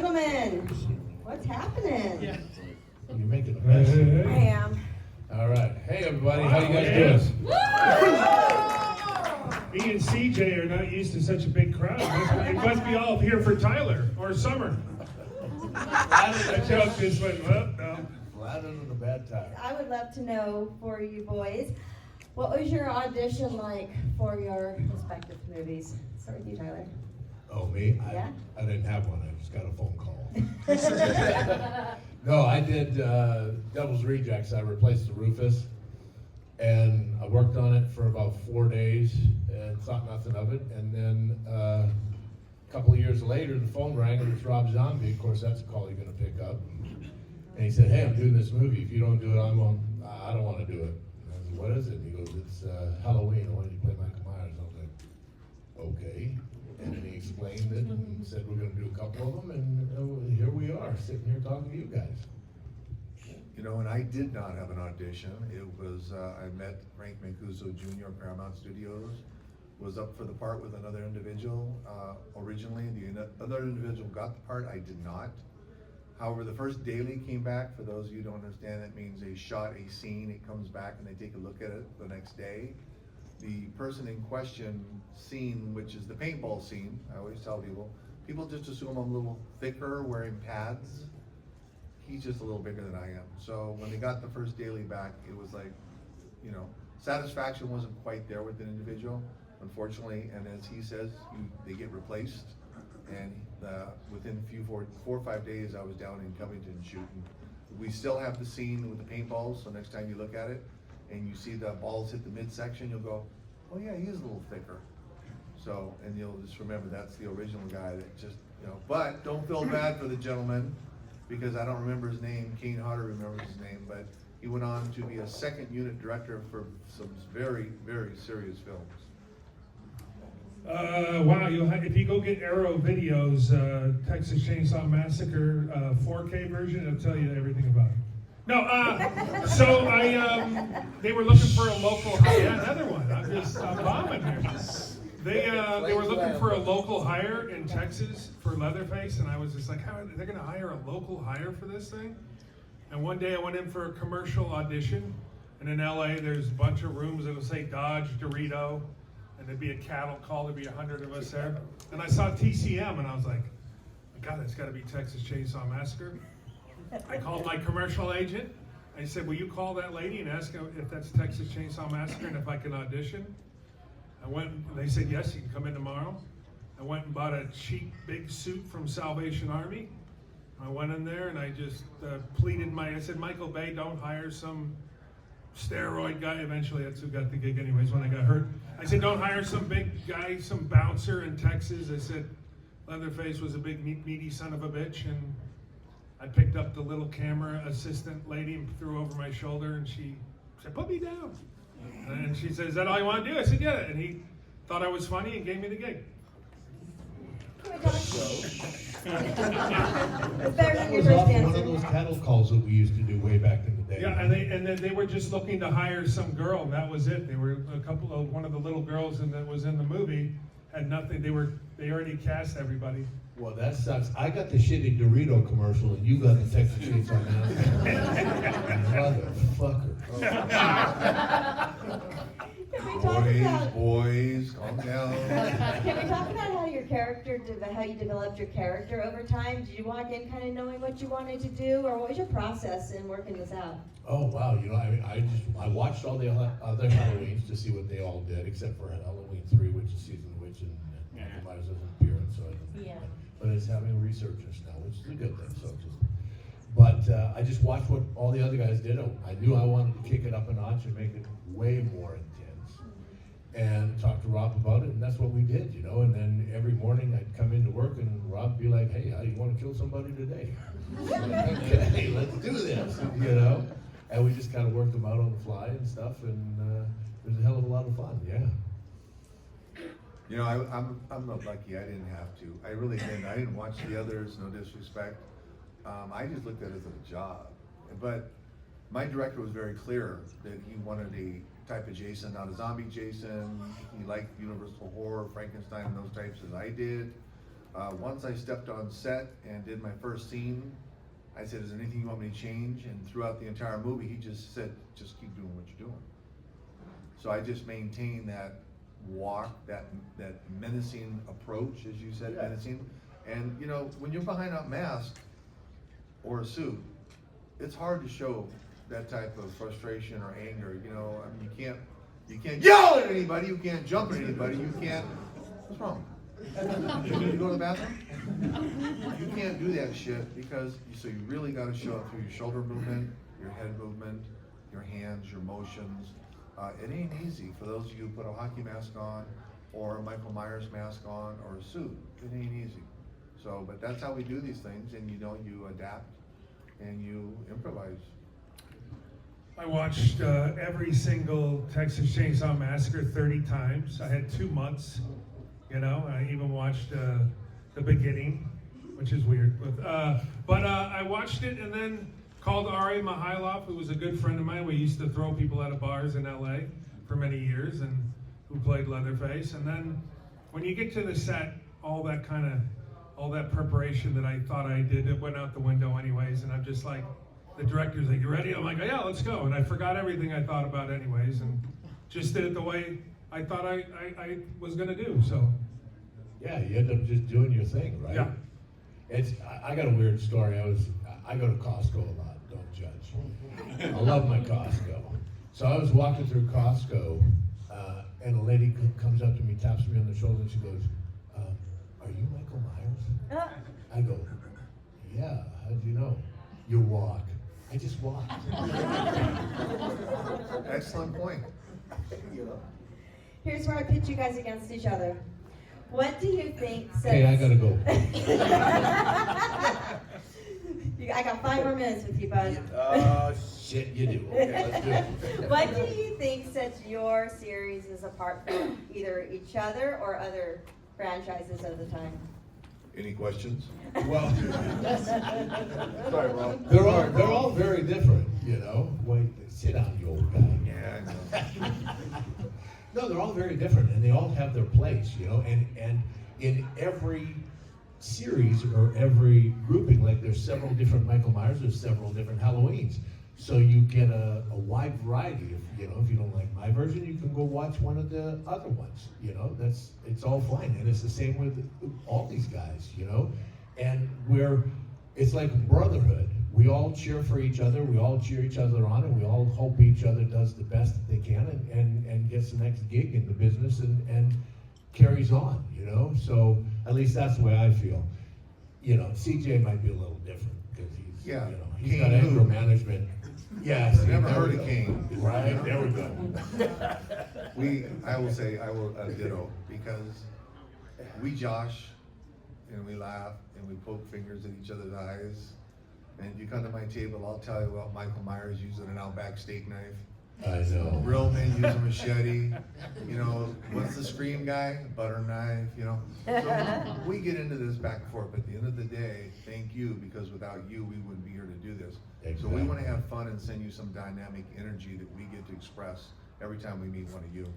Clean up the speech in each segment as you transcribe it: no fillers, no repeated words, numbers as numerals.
Gentlemen, what's happening? Yeah. You're making a mess. I am. All right. Hey, everybody. How you guys doing? Me and CJ are not used to such a big crowd. It must be all here for Tyler or Summer. That joke just went, well, no. Flattered on a bad time. I would love to know for you boys, what was your audition like for your respective movies? Start with you, Tyler. Oh, me? Yeah? I didn't have one. I just got a phone call. No, I did Devil's Rejects. I replaced the Rufus. And I worked on it for about 4 days and thought nothing of it. And then a couple of years later, the phone rang and it was Rob Zombie. Of course, that's a call you're going to pick up. And he said, hey, I'm doing this movie. If you don't do it, I don't want to do it. And I said, what is it? And he goes, it's Halloween. I want you to play Michael Myers. I was like, okay. And then he explained it and said, we're going to do a couple of them. And here we are, sitting here talking to you guys. You know, and I did not have an audition. It was, I met Frank Mancuso Jr. of Paramount Studios, was up for the part with another individual originally. The other individual got the part, I did not. However, the first daily came back. For those of you who don't understand, that means they shot a scene, it comes back and they take a look at it the next day. The person in question scene, which is the paintball scene, I always tell people just assume I'm a little thicker, wearing pads. He's just a little bigger than I am. So when they got the first daily back, it was like, you know, satisfaction wasn't quite there with an individual, unfortunately. And as he says, they get replaced. And within a few 4 or 5 days, I was down in Covington shooting. We still have the scene with the paintballs. So next time you look at it and you see the balls hit the midsection, you'll go, oh yeah, he is a little thicker. So, and you'll just remember that's the original guy that just, you know, but don't feel bad for the gentleman, because I don't remember his name. Kane Hodder remembers his name, but he went on to be a second unit director for some very, very serious films. Wow, if you go get Arrow Videos, Texas Chainsaw Massacre 4K version, it'll tell you everything about it. No, so they were looking for a local, yeah, another one. I'm bombing here. They were looking for a local hire in Texas for Leatherface, and I was just like, how are they going to hire a local hire for this thing? And one day I went in for a commercial audition, and in LA there's a bunch of rooms that'll say Dodge, Dorito, and there'd be a cattle call, there'd be 100 of us there. And I saw TCM, and I was like, God, that's got to be Texas Chainsaw Massacre. I called my commercial agent. I said, will you call that lady and ask her if that's Texas Chainsaw Massacre and if I can audition? I went, they said, yes, you can come in tomorrow. I went and bought a cheap big suit from Salvation Army. I went in there and I just pleaded I said, Michael Bay, don't hire some steroid guy. Eventually that's who got the gig anyways when I got hurt. I said, don't hire some big guy, some bouncer in Texas. I said, Leatherface was a big meaty son of a bitch, and I picked up the little camera assistant lady and threw over my shoulder, and she said, put me down. And she said, is that all you want to do? I said, yeah. And he thought I was funny and gave me the gig. It's better than That your was first off one of answer. those cattle calls that we used to do way back in the day. Yeah, and then they were just looking to hire some girl, and that was it. They were one of the little girls that was in the movie had nothing. They already cast everybody. Well, that sucks. I got the shitty Dorito commercial, and you got the Texas Chainsaw Massacre. Motherfucker. Can we talk about? Boys, calm down. Can we talk about how your character, how you developed your character over time? Did you walk in kind of knowing what you wanted to do, or what was your process in working this out? Oh wow! You know, I watched all the other Halloweens to see what they all did, except for Halloween 3, which is Season of the Witch, and Michael Myers doesn't appear, so I didn't. Yeah. But it's having researchers now, which is a good thing. But I just watched what all the other guys did. I knew I wanted to kick it up a notch and make it way more intense, and talk to Rob about it, and that's what we did, you know. And then every morning I'd come into work, and Rob would be like, "Hey, how do you want to kill somebody today?" Okay, let's do this, you know. And we just kind of worked them out on the fly and stuff, and it was a hell of a lot of fun, yeah. You know, I'm not lucky. I didn't have to. I really didn't. I didn't watch the others. No disrespect. I just looked at it as a job. But my director was very clear that he wanted a type of Jason, not a zombie Jason. He liked Universal Horror, Frankenstein, and those types as I did. Once I stepped on set and did my first scene, I said, is there anything you want me to change? And throughout the entire movie, he just said, just keep doing what you're doing. So I just maintained that walk, that menacing approach, as you said, menacing. And you know, when you're behind a mask or a suit, it's hard to show that type of frustration or anger. You know, I mean, you can't yell at anybody, you can't jump at anybody, you can't. What's wrong? You need to go to the bathroom? You can't do that shit because so you really got to show it through your shoulder movement, your head movement, your hands, your motions. It ain't easy for those of you who put a hockey mask on or a Michael Myers mask on or a suit. It ain't easy. So, but that's how we do these things, and you know, you adapt and you improvise. I watched every single Texas Chainsaw Massacre 30 times. I had 2 months, you know. I even watched the beginning, which is weird. But I watched it and then called Ari Mihailov, who was a good friend of mine. We used to throw people out of bars in LA for many years, and who played Leatherface. And then when you get to the set, all that preparation that I thought I did, it went out the window anyways. And I'm just like, the director's like, you ready? I'm like, oh, yeah, let's go. And I forgot everything I thought about anyways, and just did it the way I thought I was gonna do, so. Yeah, you end up just doing your thing, right? Yeah. I got a weird story. I go to Costco a lot, don't judge. I love my Costco. So I was walking through Costco, and a lady comes up to me, taps me on the shoulder, and she goes, are you Michael Myers? I go, yeah, how'd you know? You walk. I just walked. Excellent point. Here's where I pitch you guys against each other. What do you think sets... Hey, I gotta go. I got 5 more minutes with you, bud. Shit, you do. Okay, let's do it. What do you think sets your series apart from either each other or other franchises of the time? Any questions? Well, Sorry, Rob. they're all very different, you know. Wait, sit down, you old guy. Yeah, I know. No, they're all very different, and they all have their place, you know. And in every series or every grouping, like there's several different Michael Myers, there's several different Halloweens. So you get a wide variety. If you don't like my version, you can go watch one of the other ones. You know, it's all fine, and it's the same with all these guys. You know, and it's like brotherhood. We all cheer for each other. We all cheer each other on, and we all hope each other does the best that they can and gets the next gig in the business and carries on. You know, so at least that's the way I feel. You know, CJ might be a little different because he's he's got anger management. Yeah, see, Never heard of Kane. Right, there we go. I will ditto, because we josh and we laugh and we poke fingers at each other's eyes. And if you come to my table, I'll tell you about Michael Myers using an Outback steak knife. I know. Real men use a machete. You know, what's the Scream guy? Butter knife, you know. So we get into this back and forth, but at the end of the day, thank you, because without you, we wouldn't be here to do this. Exactly. So we want to have fun and send you some dynamic energy that we get to express every time we meet one of you.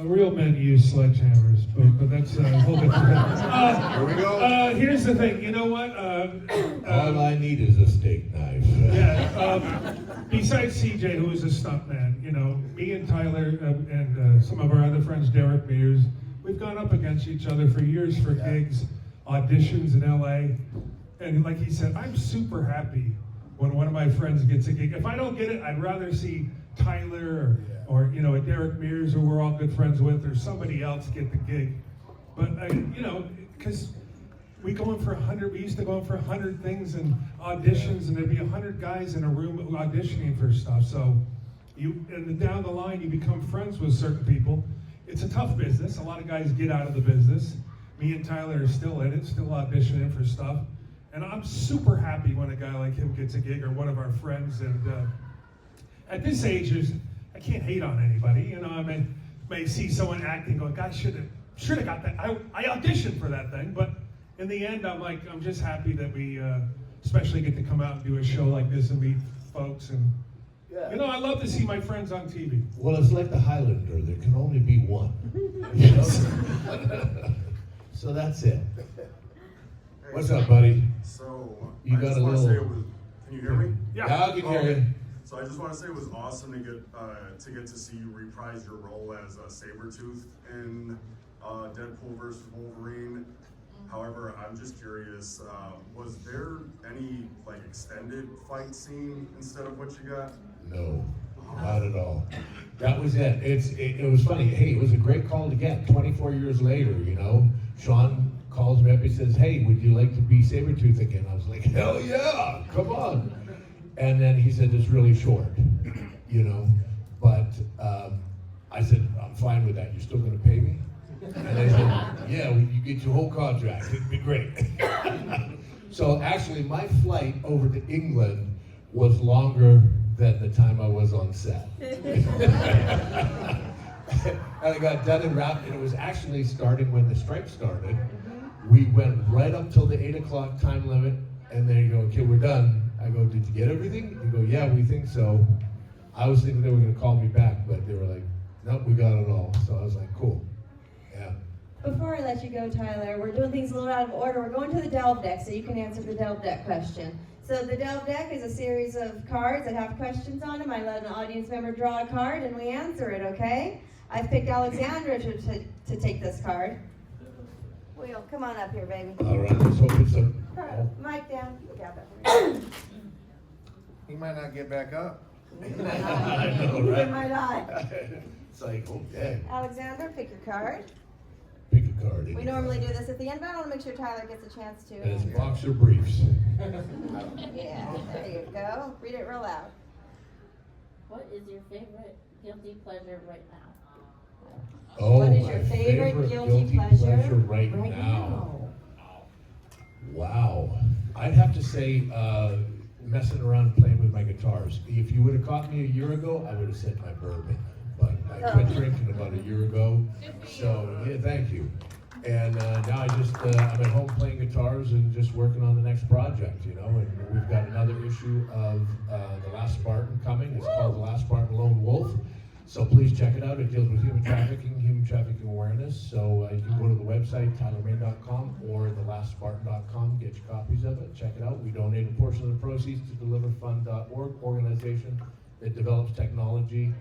Real men use sledgehammers, but that's a whole different thing. Here we go. Here's the thing, you know what? All I need is a steak knife. Yeah, besides CJ, who is a stuntman, you know, me and Tyler and some of our other friends, Derek Mears, we've gone up against each other for years for gigs, auditions in LA. And like he said, I'm super happy when one of my friends gets a gig. If I don't get it, I'd rather see Tyler or you know, a Derek Mears, who we're all good friends with, or somebody else get the gig. But you know, because we used to go in for 100 things and auditions, and there'd be 100 guys in a room auditioning for stuff. So and down the line, you become friends with certain people. It's a tough business. A lot of guys get out of the business. Me and Tyler are still in it, still auditioning for stuff. And I'm super happy when a guy like him gets a gig, or one of our friends. And at this age, I can't hate on anybody. You know, I may see someone acting, going, "God, should have got that." I auditioned for that thing, but in the end, I'm just happy that we especially get to come out and do a show like this and meet folks. And you know, I love to see my friends on TV. Well, it's like the Highlander. There can only be one. You know? So that's it. What's up, buddy? So, You I got just a want to little- say it was, can you hear me? Yeah, I can hear you. So I just want to say it was awesome to get to see you reprise your role as Sabretooth in Deadpool vs. Wolverine. However, I'm just curious, was there any like extended fight scene instead of what you got? No, not at all. That was it. It was funny. Hey, it was a great call to get. 24 years later, you know, Sean calls me up. He says, "Hey, would you like to be Sabretooth again?" I was like, "Hell yeah, come on!" And then he said, "It's really short, you know." But I said, "I'm fine with that. You're still going to pay me?" And they said, "Yeah, you get your whole contract. It'd be great." So actually, my flight over to England was longer than the time I was on set. And I got done and wrapped, and it was actually starting when the strike started. We went right up till the 8 o'clock time limit, and then you go, "Okay, we're done." I go, "Did you get everything?" You go, "Yeah, we think so." I was thinking they were gonna call me back, but they were like, "Nope, we got it all." So I was like, "Cool." Yeah. Before I let you go, Tyler, we're doing things a little out of order. We're going to the Delve Deck so you can answer the Delve Deck question. So the Delve Deck is a series of cards that have questions on them. I let an audience member draw a card and we answer it, okay? I've picked Alexandra to take this card. Will, come on up here, baby. All right, let's hope it's a. Mic down. Grab it. He might not get back up. I know, Neither right? might I. It's like, okay, Alexandra, pick your card. pick a card. We normally do this at the end, but I want to make sure Tyler gets a chance to. And it's boxer briefs. Yeah, there you go. Read it real loud. What is your favorite guilty pleasure right now? Oh, What is my your favorite guilty pleasure pleasure right now? Wow. I'd have to say, messing around playing with my guitars. If you would have caught me a year ago, I would have said my bourbon. But I quit drinking about a year ago. So, yeah, thank you. And now I'm at home playing guitars and just working on the next project, you know. And we've got another issue of The Last Spartan coming. It's called The Last Spartan Lone Wolf. So please check it out. It deals with human trafficking awareness. So you can go to the website, tylermain.com or thelastspartan.com, get your copies of it, check it out. We donate a portion of the proceeds to deliverfund.org, organization that develops technology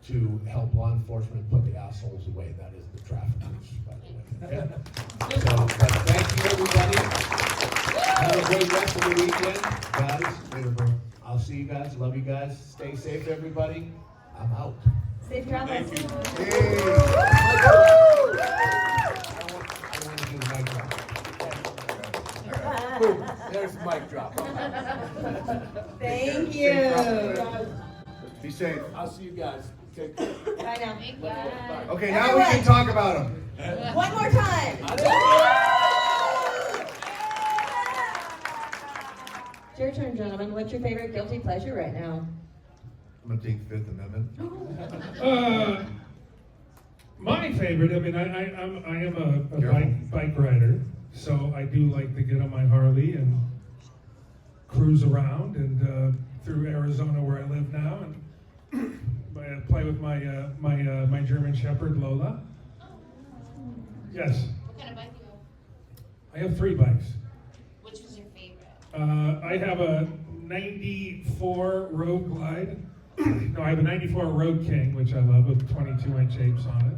to help law enforcement put the assholes away. That is the traffickers, by the way. Okay? So, but thank you, everybody. Have a great rest of the weekend. Guys, I'll see you guys. Love you guys. Stay safe, everybody. I'm out. Safe travels. I want to do the mic drop. Boom. There's the mic drop. Thank you. Be safe. I'll see you guys. Take care. Bye now. Okay, now we can talk about him. One more time. It's your turn, gentlemen. What's your favorite guilty pleasure right now? I'm gonna take Fifth Amendment. My favorite, I mean, I am a bike rider, so I do like to get on my Harley and cruise around and through Arizona where I live now, and I play with my German Shepherd Lola. Yes, What kind of bike do you have? I have 3 bikes. Which is your favorite? I have a 94 Road Glide. No, I have a 94 Road King, which I love, with 22-inch apes on it.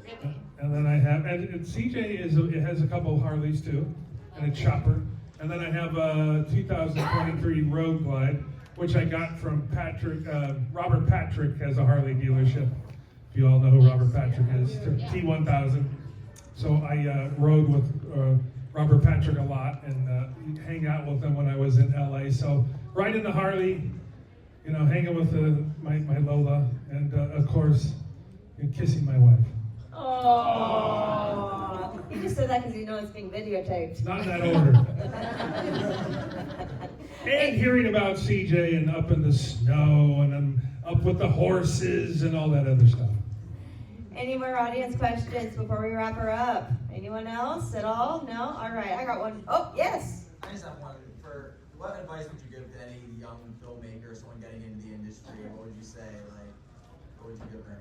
Really? And then I have, and CJ it has a couple Harleys too, and a chopper. And then I have a 2023 Road Glide, which I got from Patrick. Robert Patrick has a Harley dealership. If you all know who Robert Patrick is, T1000. So I rode with Robert Patrick a lot and hang out with him when I was in LA. So riding the Harley, you know, hanging with my Lola, and of course, kissing my wife. Oh, you just said that because you know it's being videotaped. Not in that order. And hearing about CJ and up in the snow and then up with the horses and all that other stuff. Any more audience questions before we wrap her up? Anyone else at all? No? All right, I got one. Oh, yes. I just have one. For what advice would you give to any young filmmaker, someone getting into the industry? What would you say? Like, what would you give them?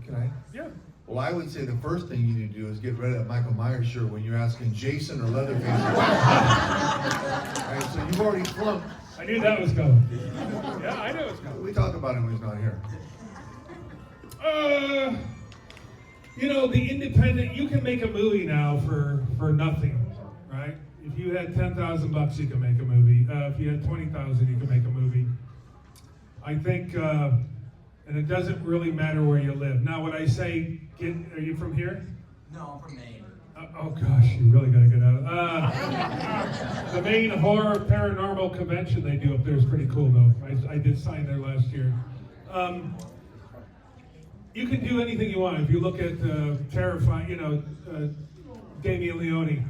Can I? Yeah. Well, I would say the first thing you need to do is get rid of that Michael Myers shirt when you're asking Jason or Leatherface. Right, so you've already flunked. I knew that was coming. Yeah, I knew it was coming. We talk about him when he's not here. You know, the independent, you can make a movie now for nothing, right? If you had $10,000, you can make a movie. If you had 20,000, you can make a movie. I think, and it doesn't really matter where you live. Now, when I say, are you from here? No, I'm from Maine. Oh gosh, you really gotta get out. The Maine Horror Paranormal Convention they do up there is pretty cool, though. I did sign there last year. You can do anything you want. If you look at Terrifier, Damien Leone,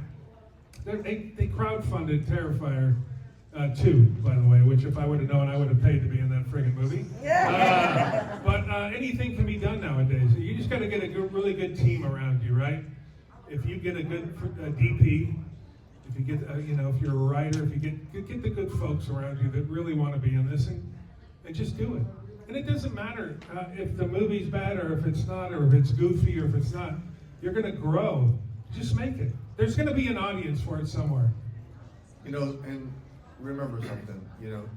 they crowdfunded Terrifier 2, by the way, which if I would have known, I would have paid to be in that friggin' movie. But anything can be done nowadays. You just got to get a really good team around you, right? If you get a good DP, if you get, if you're a writer, if you get the good folks around you that really want to be in this, and just do it. And it doesn't matter if the movie's bad or if it's not, or if it's goofy or if it's not. You're going to grow. Just make it. There's going to be an audience for it somewhere. And remember something,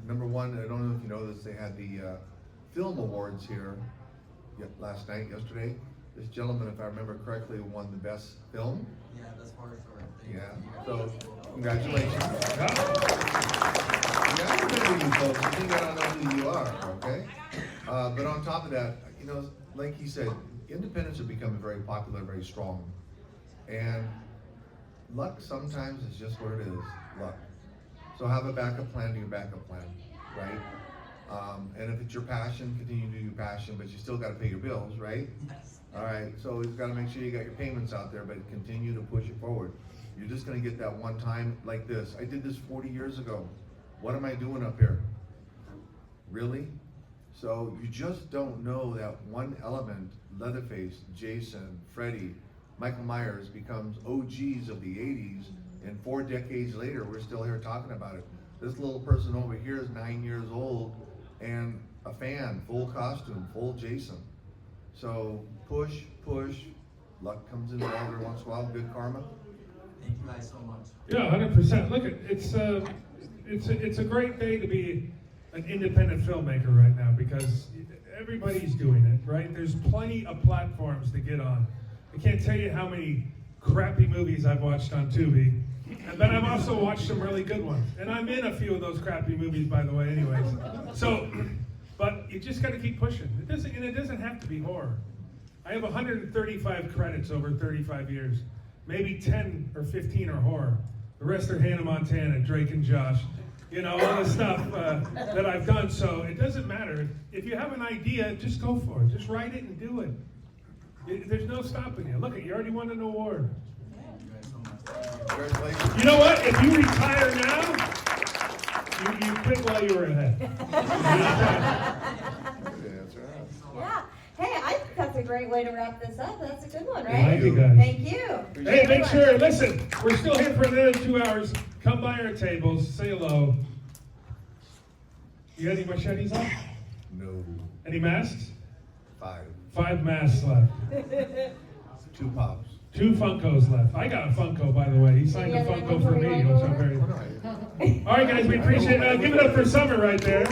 number one, I don't know if you know this, they had the film awards here yesterday. This gentleman, if I remember correctly, won the best film. Yeah, that's part of it. Yeah, so congratulations. Yeah, I remember you folks, I think I don't know who you are, okay? But on top of that, like he said, independents are becoming very popular, very strong. And luck sometimes is just what it is, luck. So have a backup plan to your backup plan, right? And if it's your passion, continue to do your passion, but you still got to pay your bills, right? Yes. All right, so you've got to make sure you got your payments out there, but continue to push it forward. You're just going to get that one time like this. I did this 40 years ago. What am I doing up here? Really? So you just don't know that one element, Leatherface, Jason, Freddy, Michael Myers becomes OGs of the 80s, and 4 decades later, we're still here talking about it. This little person over here is 9 years old and a fan, full costume, full Jason. So push, luck comes in every once in a while, good karma. Thank you guys so much. Yeah, 100%. Look, it's a great day to be an independent filmmaker right now because everybody's doing it, right? There's plenty of platforms to get on. I can't tell you how many crappy movies I've watched on Tubi, and then I've also watched some really good ones. And I'm in a few of those crappy movies, by the way, anyways. So, but you just got to keep pushing. It doesn't have to be horror. I have 135 credits over 35 years. Maybe 10 or 15 are horror. The rest are Hannah Montana, Drake and Josh. All the stuff that I've done. So it doesn't matter. If you have an idea, just go for it. Just write it and do it. There's no stopping you. Look, you already won an award. Thank you guys so much. Congratulations. You know what? If you retire now, you quit while you were ahead. That's right. Yeah. Hey, I think that's a great way to wrap this up. That's a good one, right? Thank you, guys. Thank you. Hey, make sure, listen, we're still here for another 2 hours. Come by our tables, say hello. You got any machetes on? No. Any masks? 5. 5 masks left. 2 pops. 2 Funkos left. I got a Funko, by the way. He signed a Any other Funko for me, inventory which I'm very... Oh, no, All right, guys, we appreciate it. Give it up for Summer right there.